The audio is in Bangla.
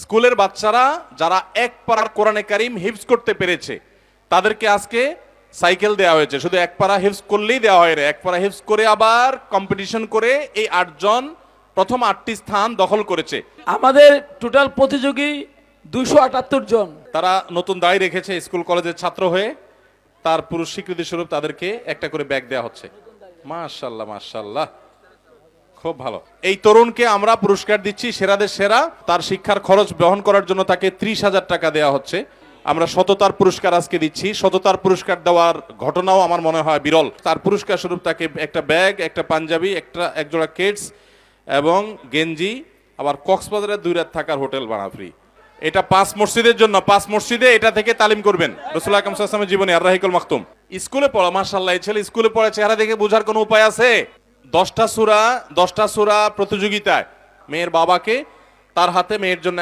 স্কুলের বাচ্চারা যারা এক পারা কোরআনে কারিম হিফজ করতে পেরেছে তাদেরকে আজকে সাইকেল দেওয়া হয়েছে। শুধু এক পারা হিফজ করলেই দেওয়া হয় না, এক পারা হিফজ করে আবার কম্পিটিশন করে এই 8 জন প্রথম 8টি স্থান দখল করেছে। আমাদের টোটাল প্রতিযোগী 278 জন। তারা নতুন দায় রেখেছে স্কুল কলেজের ছাত্র হয়ে, তার পুরো স্বীকৃতি স্বরূপ তাদেরকে একটা করে ব্যাগ দেওয়া হচ্ছে। মাশাআল্লাহ মাশাআল্লাহ, খুব ভালো। এই তরুণকে আমরা পুরস্কার দিচ্ছি সেরাদের সেরা। তার শিক্ষার খরচ বহন করার জন্য তাকে 30,000 টাকা দেওয়া হচ্ছে। আমরা সততার পুরস্কার আজকে দিচ্ছি। সততার পুরস্কার দেওয়ার ঘটনাও আমার মনে হয় বিরল। তার পুরস্কার স্বরূপ তাকে একটা ব্যাগ, একটা পাঞ্জাবি, এক জোড়া কেডস এবং গেঞ্জি, আবার কক্সবাজারে 2 রাত থাকার হোটেল ভাড়া ফ্রি। এটা 5 মসজিদের জন্য, 5 মসজিদে এটা থেকে তালিম করবেন। রাসূলুল্লাহ সাল্লাল্লাহু আলাইহি ওয়াসাল্লামের জীবনী আর রাহিকুল মাকতুম। স্কুলে পড়া, মাশাআল্লাহ, এই ছেলে স্কুলে পড়ে, চেহারা দেখে বোঝার কোনো উপায় আছে? 10টা সূরা প্রতিযোগিতায় মেয়ের বাবাকে, তার হাতে মেয়ের জন্য